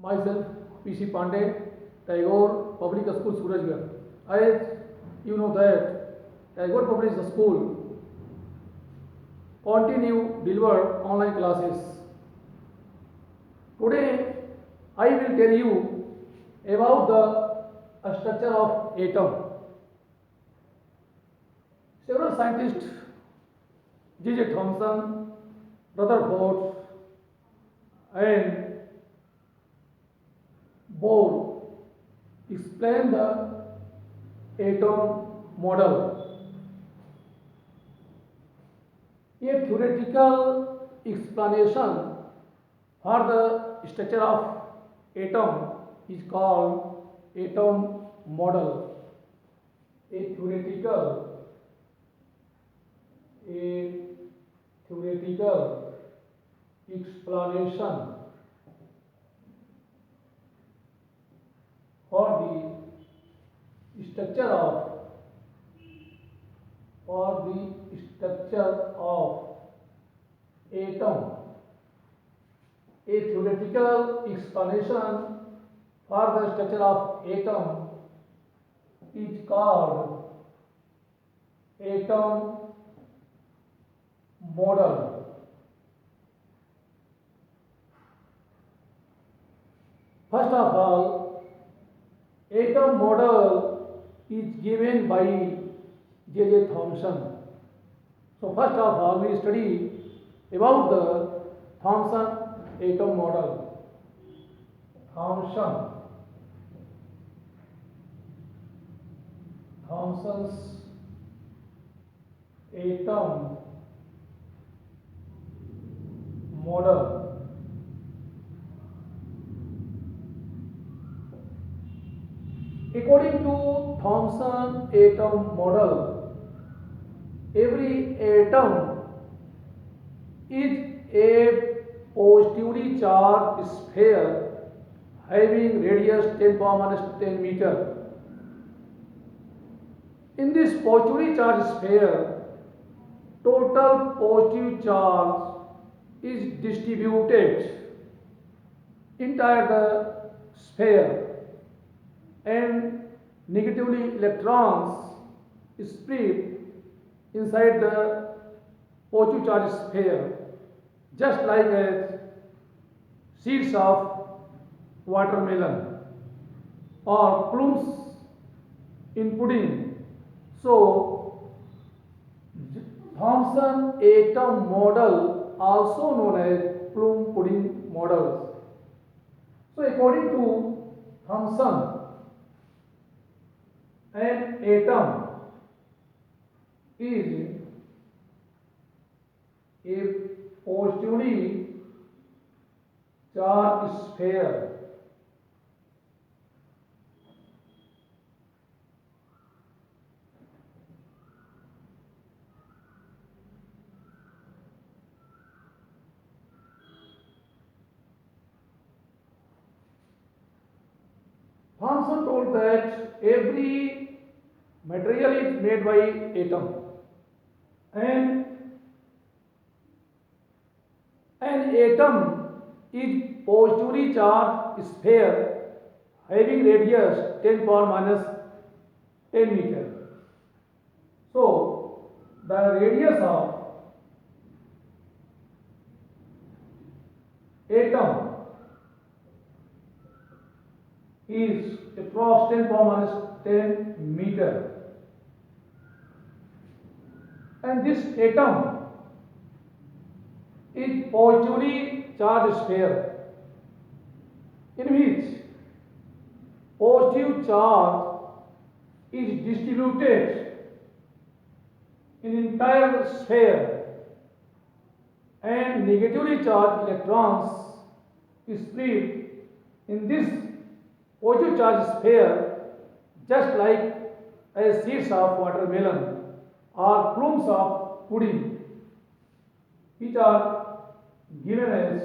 Myself, P.C. Pandey, Tagore Public School, Surajgarh. As you know that Tagore Public School continue deliver online classes. Today, I will tell you about the structure of atom. Several scientists, J.J. Thomson, Rutherford, and Bohr explain the atom model. A theoretical explanation for the structure of atom is called atom model. A theoretical explanation for the structure of atom. A theoretical explanation for the structure of atom is called atom model. First of all, atom model is given by J.J. Thomson. So first of all, we study about the Thomson atom model. Thomson's atom model. According to Thomson atom model, every atom is a positively charged sphere having radius 10⁻⁻10 meter. In this positively charged sphere, total positive charge is distributed entire the sphere and negatively electrons spread inside the positive charged sphere, just like as seeds of watermelon or plums in pudding. So Thomson atom model, also known as plum pudding models. So according to Thomson, an atom is a positively charged sphere Thomson told that every material is made by atom, and an atom is positively charged sphere having radius 10⁻⁻10 meter. So the radius of atom is approx 10⁻⁻10 meter, and this atom is positively charged sphere in which positive charge is distributed in entire sphere and negatively charged electrons spread in this positive charged sphere, just like as seeds of watermelon or plums of pudding, which are given as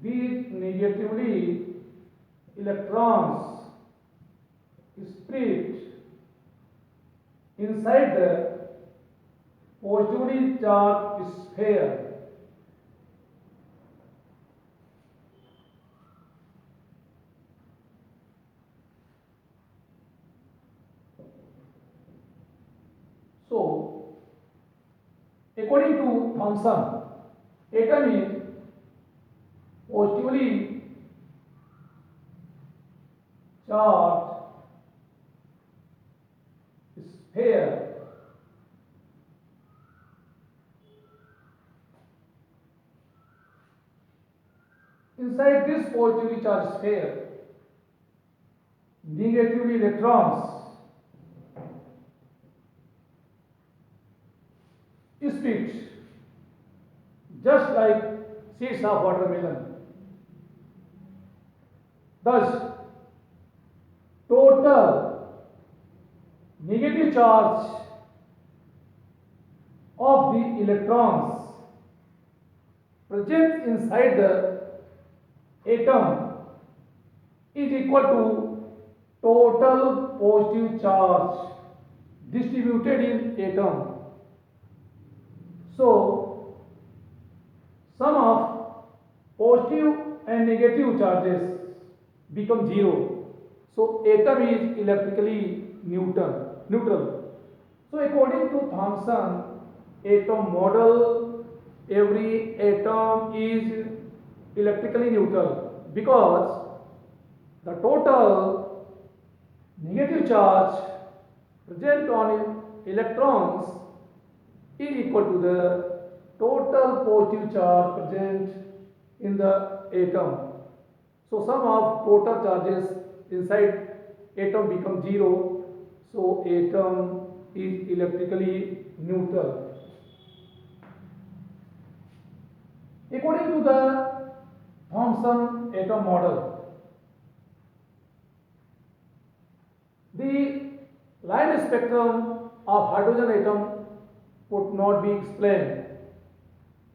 these negatively electrons spread inside the positively charged sphere according to Thomson, atom is positively charged sphere. Inside this positively charged sphere, negatively electrons split just like seeds of watermelon. Thus, total negative charge of the electrons present inside the atom is equal to total positive charge distributed in atom. So, sum of positive and negative charges become zero. So, atom is electrically neutral. So, according to Thomson atom model, every atom is electrically neutral because the total negative charge present on electrons is equal to the total positive charge present in the atom. So sum of total charges inside atom becomes zero. So atom is electrically neutral. According to the Thomson atom model, the line spectrum of hydrogen atom could not be explained,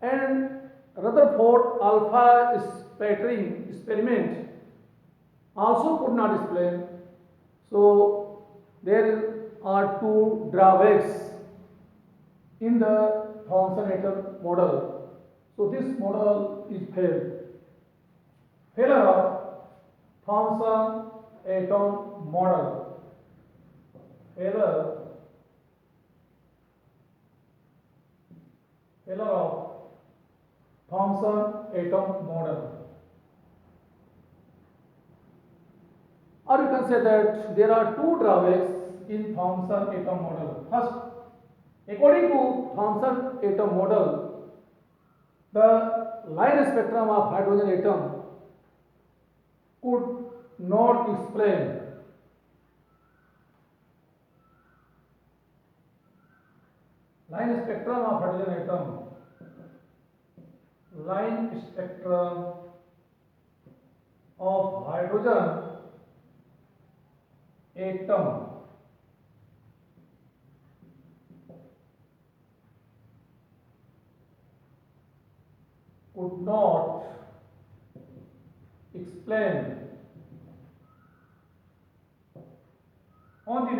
and Rutherford alpha scattering experiment also could not explain. So there are two drawbacks in the Thomson atom model. So this model is failed. Failure of Thomson atom model. Failure of Thomson atom model. Or you can say that there are two drawbacks in Thomson atom model. First, according to Thomson atom model, the line spectrum of hydrogen atom could not explain line spectrum of hydrogen atom. Line spectrum of hydrogen atom could not explain on the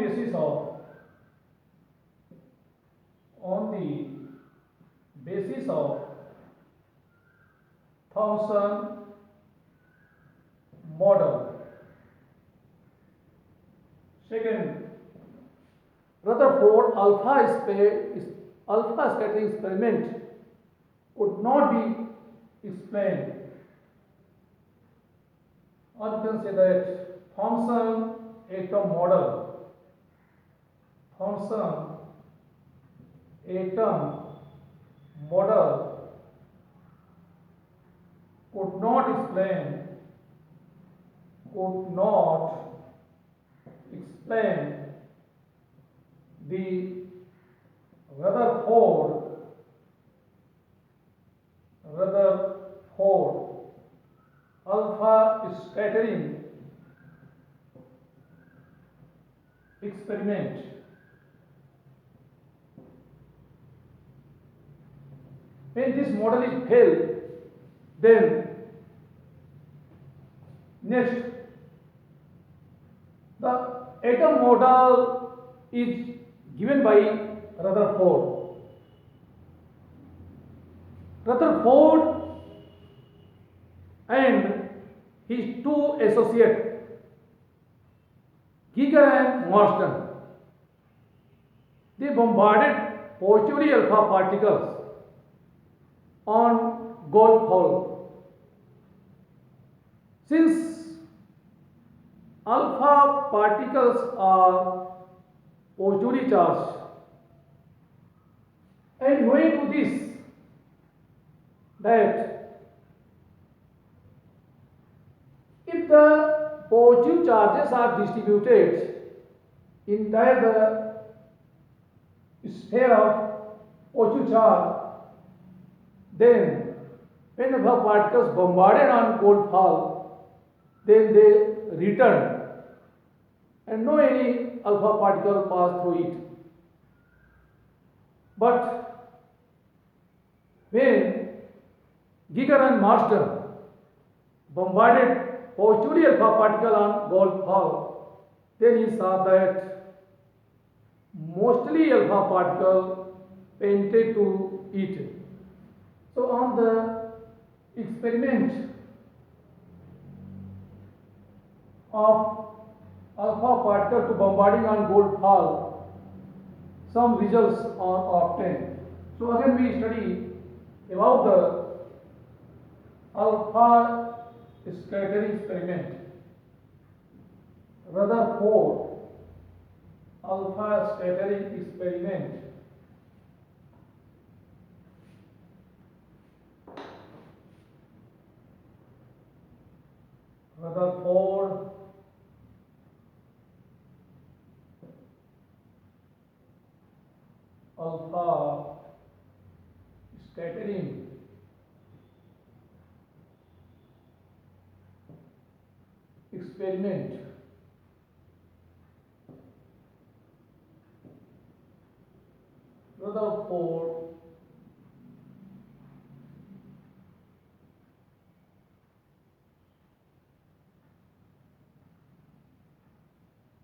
basis of Thomson model. Second, Rutherford alpha scattering experiment could not be explained. Or you can say that Thomson atom model could not explain the Rutherford alpha scattering experiment. When this model is failed, then next the atom model is given by Rutherford. Rutherford and his two associates, Giger and Marsden, they bombarded positively alpha particles on gold foil. Since alpha particles are positively charged, and owing to this, that if the positive charges are distributed entire the sphere of positive charge, then when alpha particles bombarded on gold fall, then they return and no any alpha particle pass through it. But when Giger and Marsden bombarded positively alpha particle on gold fall, then he saw that mostly alpha particle penetrate to it. So on the experiment of alpha particle to bombarding on gold fall, some results are obtained. So again we study about the alpha scattering experiment. Rutherford alpha scattering experiment. Rutherford alpha scattering experiment. Rutherford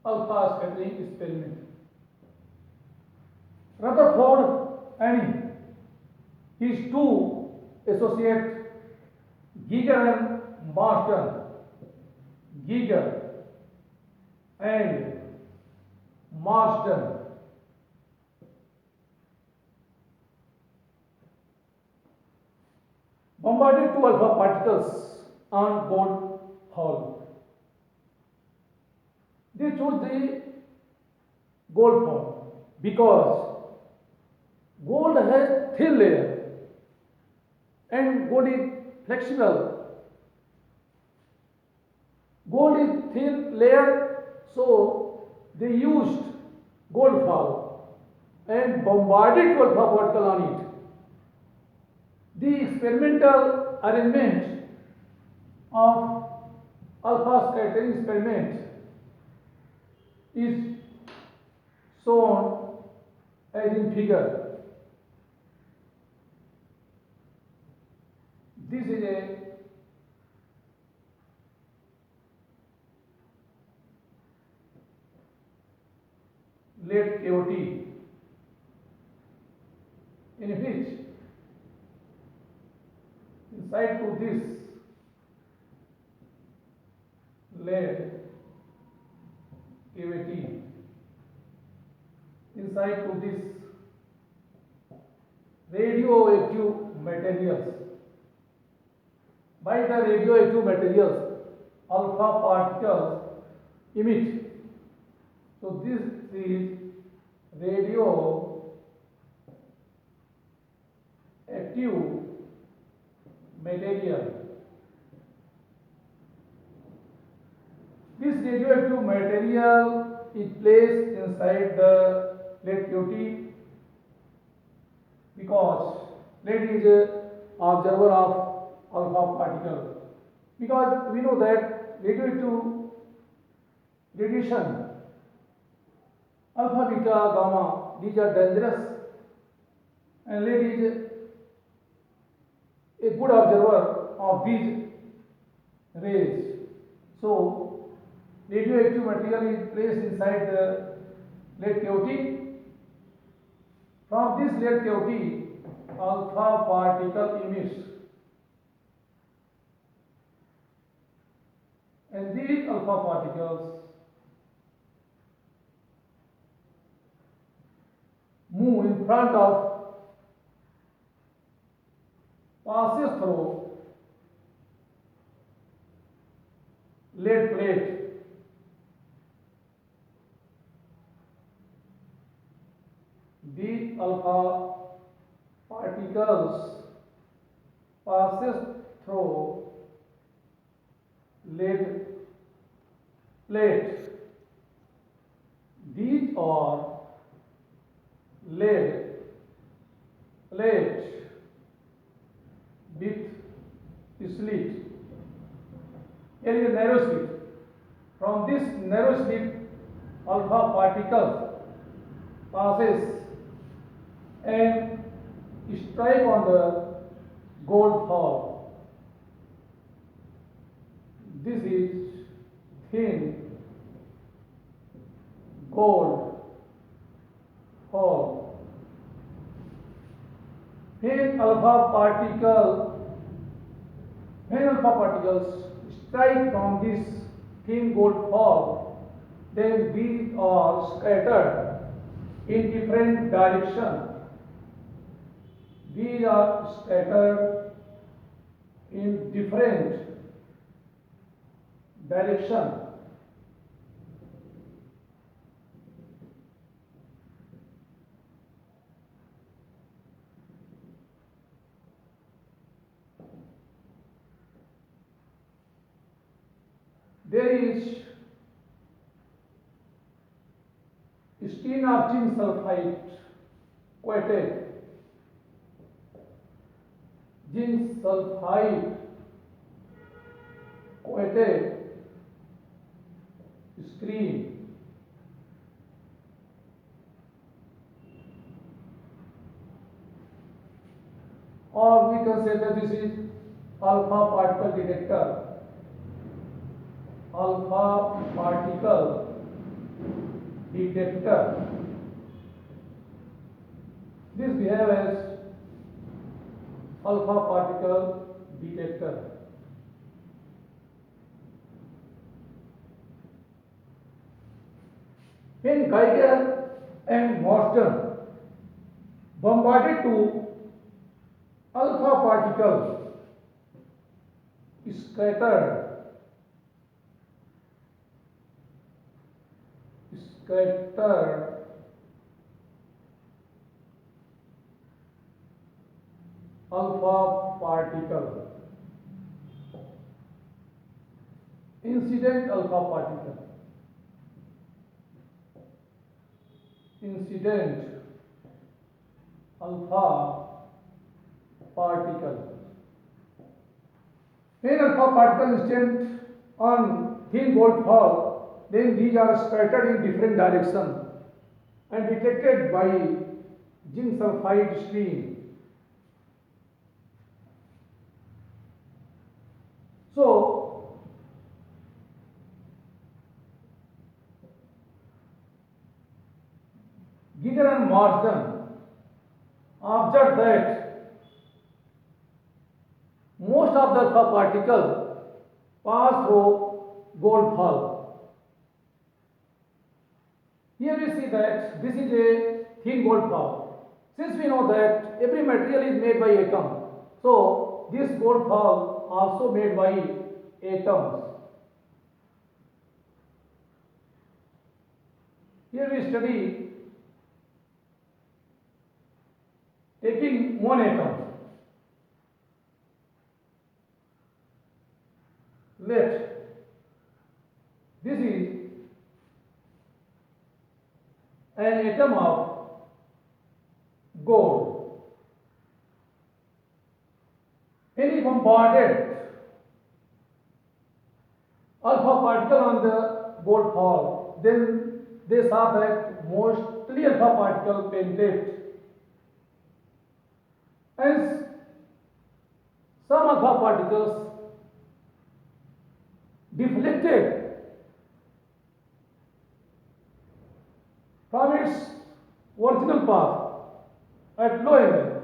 alpha scattering experiment. Rutherford and his two associates Giger and Marsden, Giger and Marsden, bombarded two alpha particles on gold foil. They chose the gold foil because gold has thin layer and gold is flexible. Gold is thin layer, so they used gold foil and bombarded 12 alpha particle on it. The experimental arrangement of alpha scattering experiment is shown as in figure. This is a lead cavity in which inside to this lead cavity, inside to this radioactive materials. By the radioactive materials, alpha particles emit. So this is radioactive material. This radioactive material is placed inside the lead cavity because lead is an observer of alpha particle. Because we know that radioactive radiation, alpha, beta, gamma, these are dangerous, and lead is a good observer of these rays. So radioactive material is placed inside the lead cavity. From this lead cavity, alpha particle emits, and these alpha particles move in front of passes through lead plate. The alpha particles passes through lead plate. These are lead plate with slit. Here is a narrow slit. From this narrow slit, alpha particle passes and strike on the gold ball. This is thin gold ball. When alpha particles strike from this thin gold ball, then these are scattered in different direction. These are scattered in different direction. There is steam of zinc sulfide coated. Zinc sulfide coated screen. Or we can say that this is alpha particle detector. Alpha particle detector. This behaves as alpha particle detector. When Geiger and Marsden bombarded to alpha particle scattered alpha particle, incident alpha particle, incident alpha particle. When alpha particle incident on thin gold ball, then these are scattered in different direction and detected by zinc sulfide stream. So, Geiger and Marsden observed that most of the alpha particles pass through gold ball. Here we see that this is a thin gold ball. Since we know that every material is made by atom, so this gold ball also made by atoms. Here we study taking one atom. Let this is an atom of gold. When we bombarded alpha particle on the gold ball, then they saw that mostly alpha particle penetrate, and some alpha particles deflected from its original path at low angle,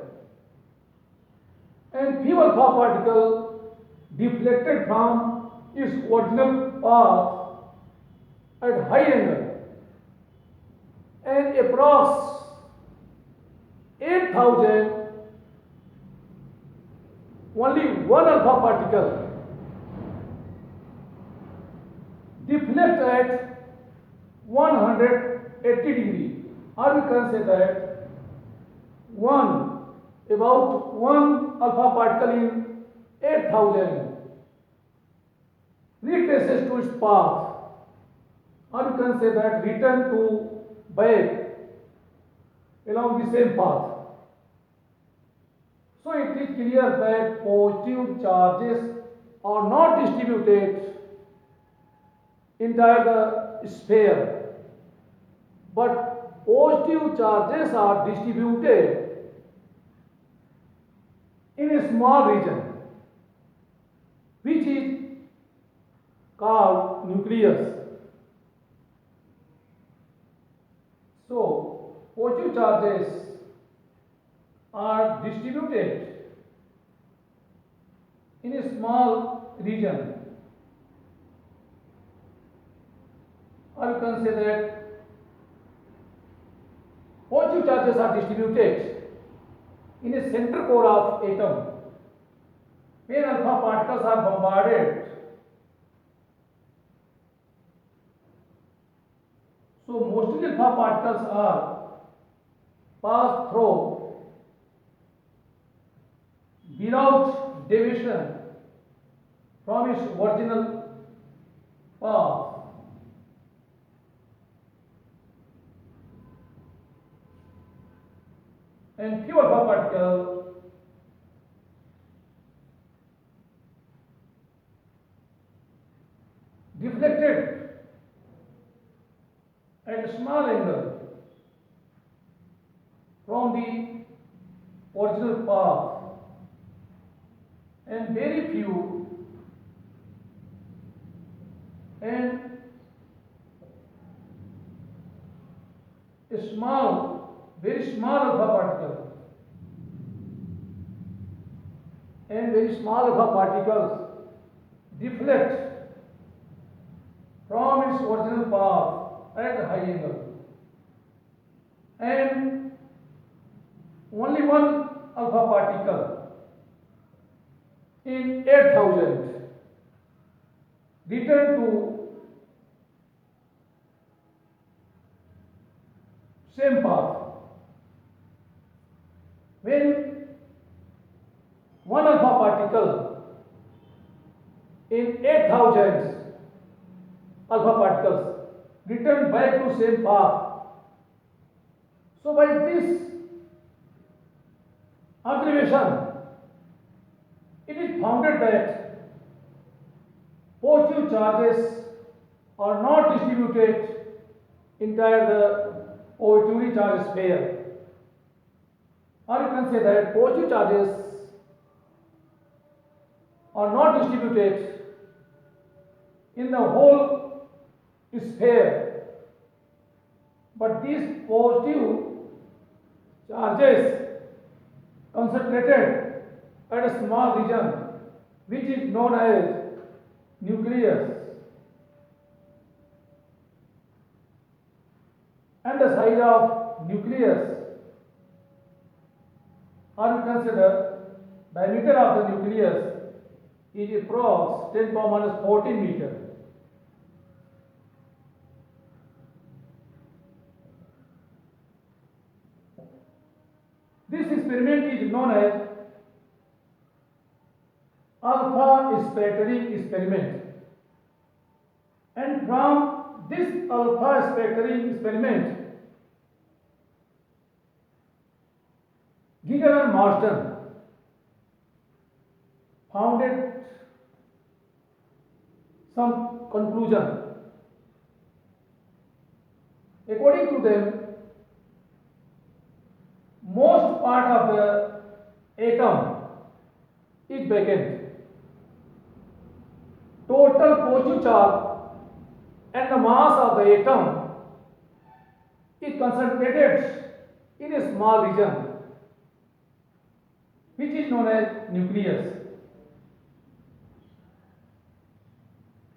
and few alpha particle deflected from its original path at high angle, and approx 8,000 only one alpha particle deflect at 180 degree, or we can say that about one alpha particle in 8,000 retraces to its path, or you can say that return to back along the same path. So it is clear that positive charges are not distributed entire the sphere, but positive charges are distributed in a small region which is called nucleus. So positive charges are distributed in a small region, or you can say that positive charges are distributed in a center core of atom where alpha particles are bombarded. So mostly alpha particles are passed through without deviation from its original path. And few alpha particles deflected at a small angle from the original path, and very few and very small alpha particle and very small alpha particles deflect from its original path at a high angle, and only one alpha particle in 8,000 return to same path. When one alpha particle in 8,000 alpha particles return back to same path, so by this observation it is founded that positive charges are not distributed entire the positively charged sphere, or you can say that positive charges are not distributed in the whole sphere, but these positive charges concentrated at a small region which is known as nucleus, and the size of nucleus, or you can say the diameter of the nucleus is approx 10 power minus 14 meter. This experiment is known as alpha scattering experiment, and from this alpha scattering experiment Giger and Marsden founded some conclusion. According to them, most part of the atom is vacant. Total positive charge and the mass of the atom is concentrated in a small region which is known as nucleus,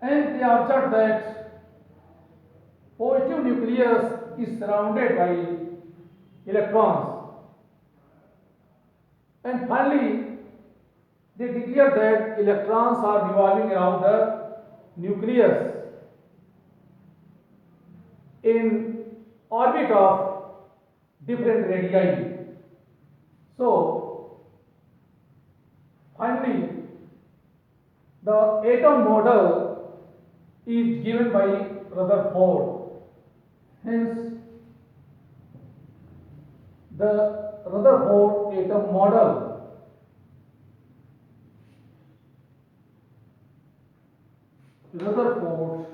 and they observed that positive nucleus is surrounded by electrons, and finally they declare that electrons are revolving around the nucleus in orbit of different radii. So, finally, the atom model is given by Rutherford. Hence, the Rutherford atom model Rutherford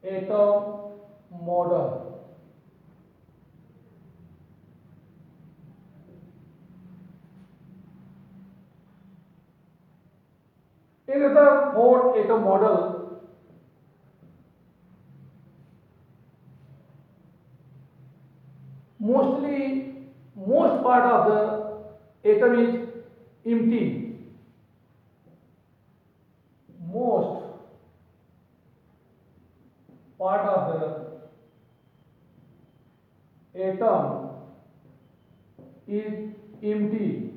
atom model. In Rutherford atom model, most part of the atom is empty. Most part of the atom is empty,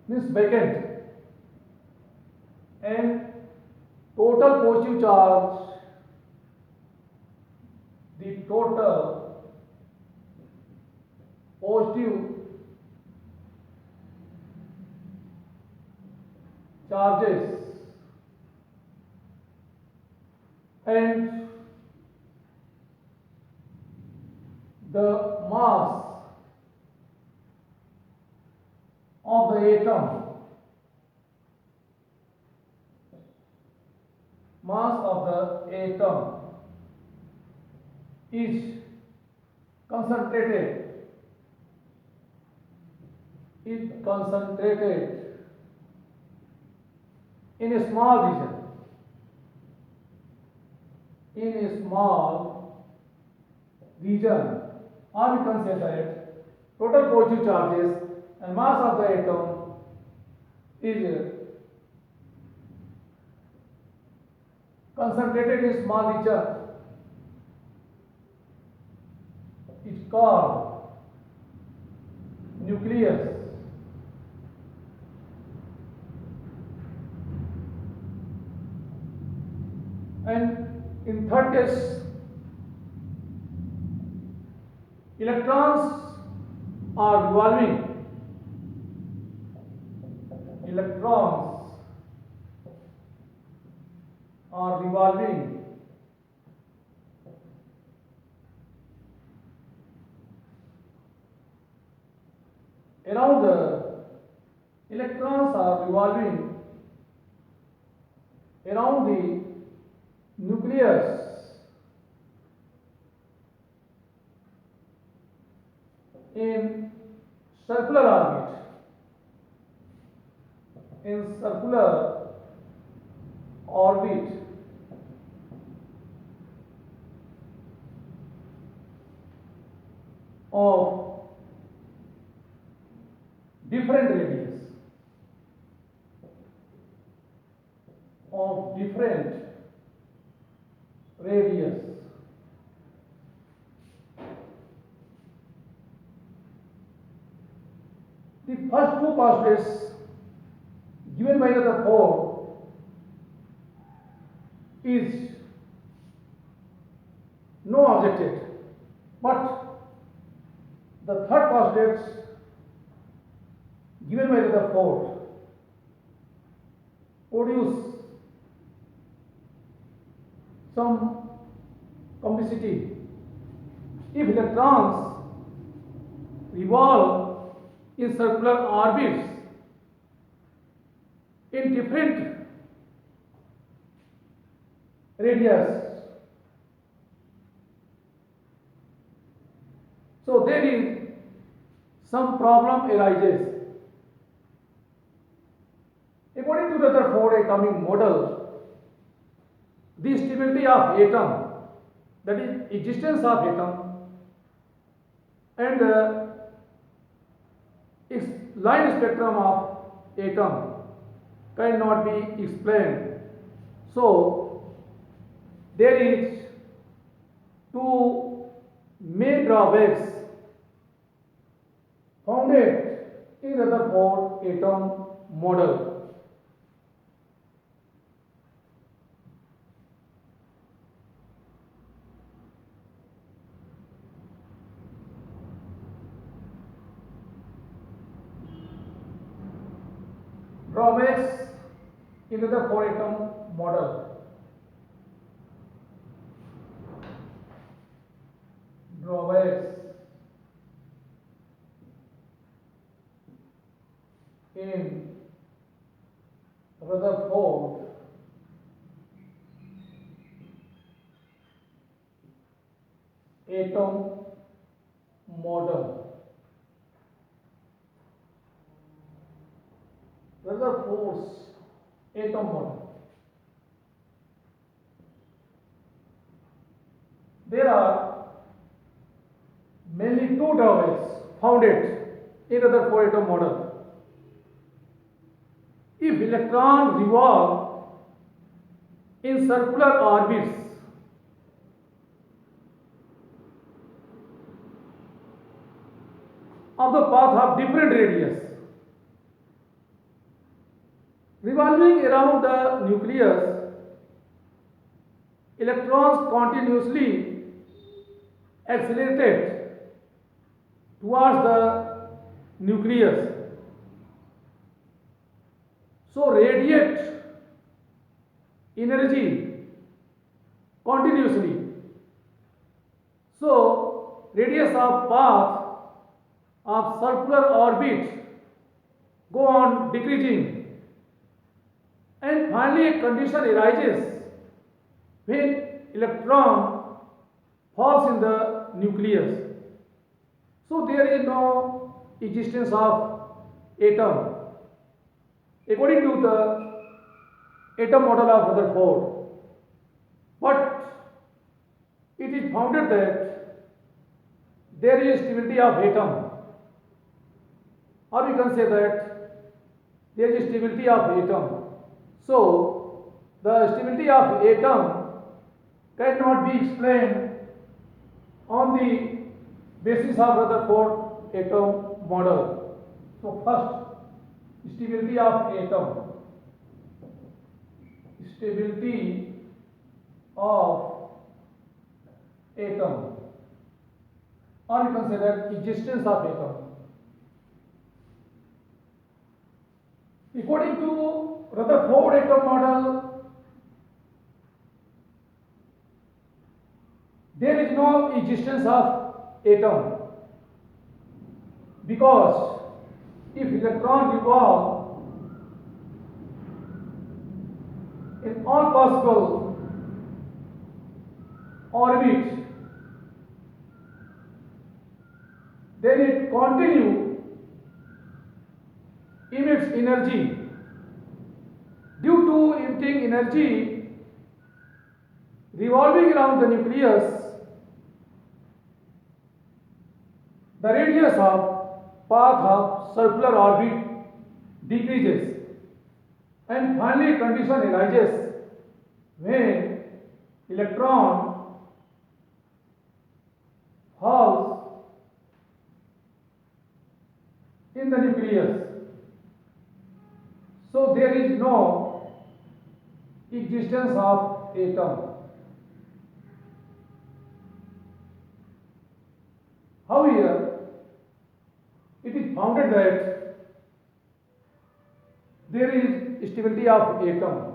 means vacant, and total positive charge, the total positive charges and the mass of the atom, is concentrated in a small region, or we can say that total positive charges and mass of the atom is concentrated in small region. It's called nucleus. And in third case, electrons are revolving. Electrons are revolving around the nucleus in circular orbit, of different radius. The first two postulates given by the Ford is no objected, but the third postulate given by the Ford produce some complexity. If electrons revolve in circular orbits in different radius, so there is some problem arises. According to the Rutherford atomic model, the stability of atom, that is existence of atom, and the line spectrum of atom cannot be explained. So there is two main drawbacks founded in Rutherford atom model. Drawbacks in Rutherford atom model. Drawbacks in Rutherford atom model. Rutherford's atom model. There are mainly two drawbacks founded in Rutherford atom model. If electrons revolve in circular orbits, of the path of different radius, revolving around the nucleus, electrons continuously accelerated towards the nucleus. So radiate energy continuously. So radius of path of circular orbit go on decreasing, and finally a condition arises when electron falls in the nucleus. So there is no existence of atom according to the atom model of Rutherford. But it is founded that there is stability of atom, or we can say that there is stability of atom. So the stability of atom cannot be explained on the basis of Rutherford atom model. So first, stability of atom. Stability of atom, or you can say that existence of atom. According to Rutherford atom model, there is no existence of atom, because if electron revolve in all possible orbits, then it continue emits energy. Due to emitting energy revolving around the nucleus, the radius of path of circular orbit decreases, and finally condition arises when electron falls in the nucleus. So there is no existence of atom. However, it is founded that there is stability of atom.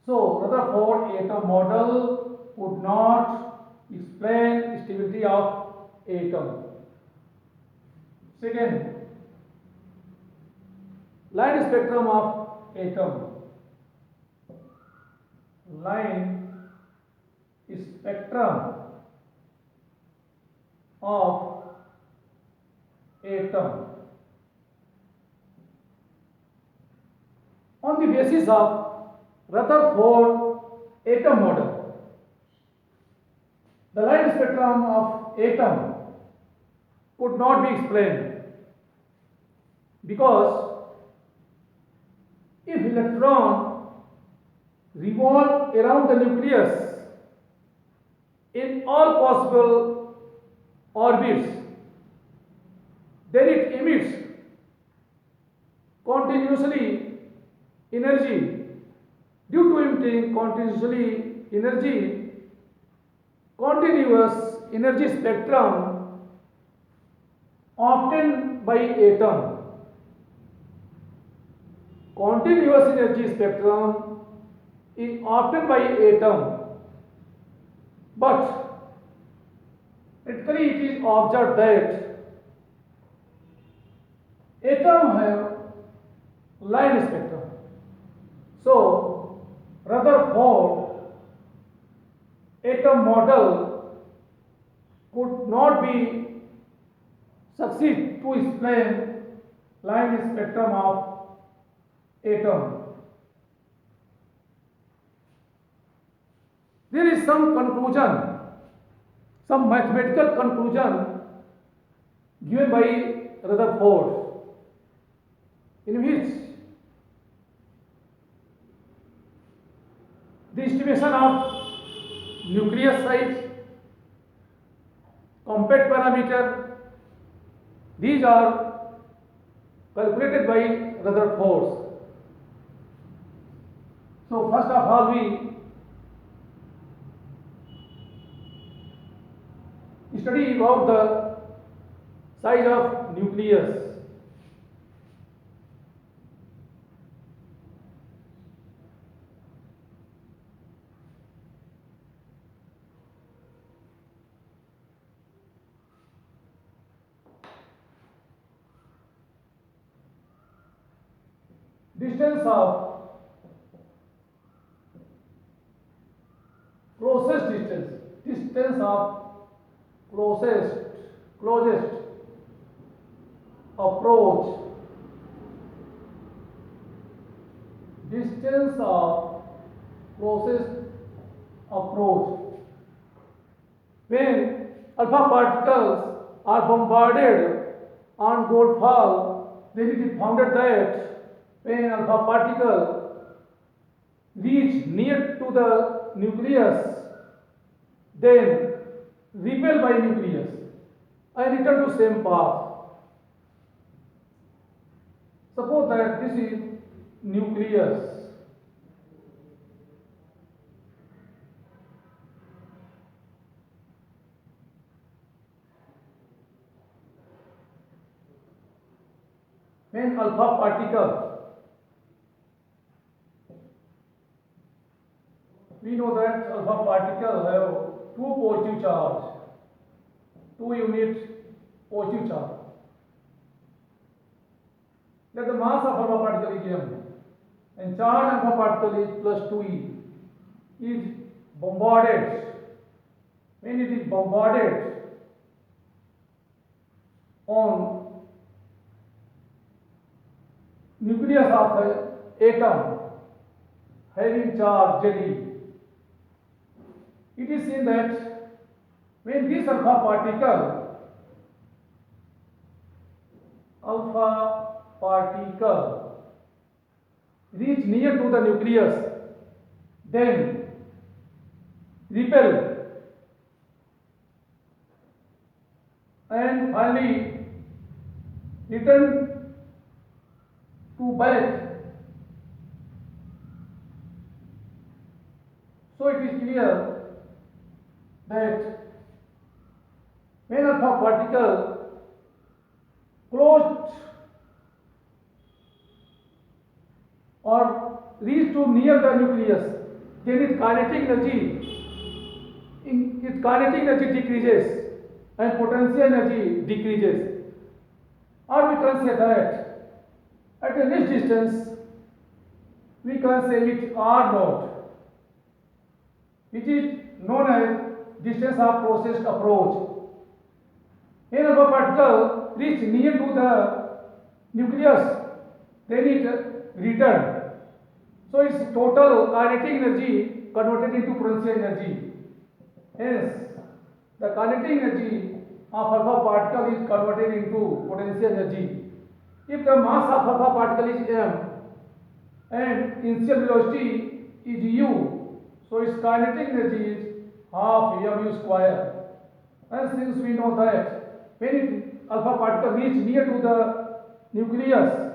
So Rutherford atom model would not explain stability of atom. Second, line spectrum of atom. Line spectrum of atom. On the basis of Rutherford atom model, the line spectrum of atom could not be explained, because if electron revolve around the nucleus in all possible orbits, then it emits continuously energy. Due to emitting continuously energy, continuous energy spectrum obtained by atom. Continuous energy spectrum is obtained by atom, but critically it is observed that atom have line spectrum. So Rutherford atom model could not be succeed to explain line spectrum of atom. There is some conclusion, some mathematical conclusion given by Rutherford, in which the estimation of nucleus size, compact parameter, these are calculated by Rutherford. So first of all, we study about the size of nucleus. Distance of distance of closest approach, distance of closest approach. When alpha particles are bombarded on gold fall, then it is found that when alpha particle reach near to the nucleus, then repel by nucleus and return to same path. Suppose that this is nucleus. When alpha particle, we know that alpha particle have two positive charge, 2 units positive charge. Let the mass of alpha particle is m, and charge alpha particle is plus 2e, is bombarded. When it is bombarded on nucleus of an atom having charge Ze, it is seen that when this alpha particle reach near to the nucleus, then repel and finally return to back. So it is clear that when alpha particle closed or reach to near the nucleus, then its kinetic energy decreases and potential energy decreases. Or we can say that at a this distance, we can say it R naught, which is known as distance of closest approach. When alpha particle reach near to the nucleus, then it return. So its total kinetic energy converted into potential energy. Hence, the kinetic energy of alpha particle is converted into potential energy. If the mass of alpha particle is m and initial velocity is u, so its kinetic energy is half mu square. And since we know that when alpha particle reach near to the nucleus,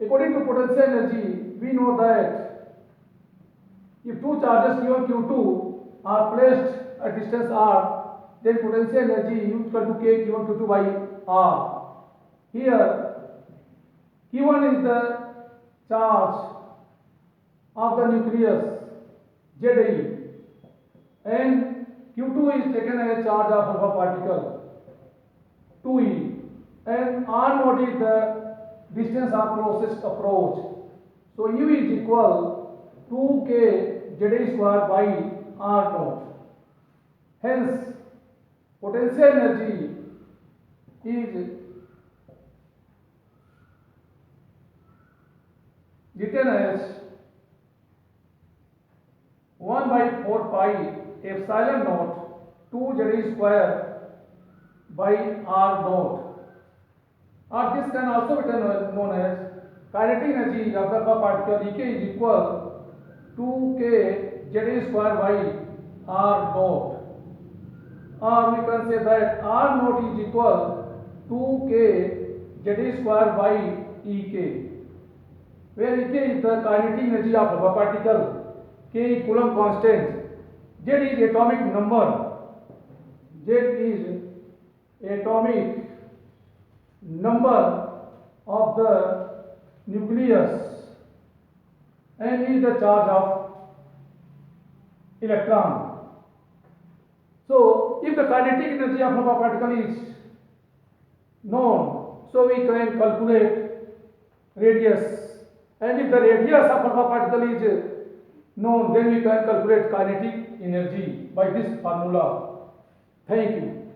according to potential energy, we know that if two charges q1 q2 are placed at distance r, then potential energy U equal to k q1 q2 by r. Here q1 is the charge of the nucleus Zi, and q2 is taken as charge of alpha particle 2e, and r naught is the distance of closest approach. So u is equal 2k Zi square by r naught. Hence potential energy is written as 1 by 4 pi epsilon naught 2 Zi square by r naught, or this can also be known as kinetic energy of the alpha particle Ek is equal 2k Zi square by r naught, or we can say that r naught is equal 2k Zi square by Ek, where Ek is the kinetic energy of alpha particle, K is Coulomb constant, Z is atomic number, Z is atomic number of the nucleus, and is the charge of electron. So if the kinetic energy of alpha particle is known, so we can calculate radius, and if the radius of alpha particle is known, then we can calculate kinetic energy by this formula. Thank you.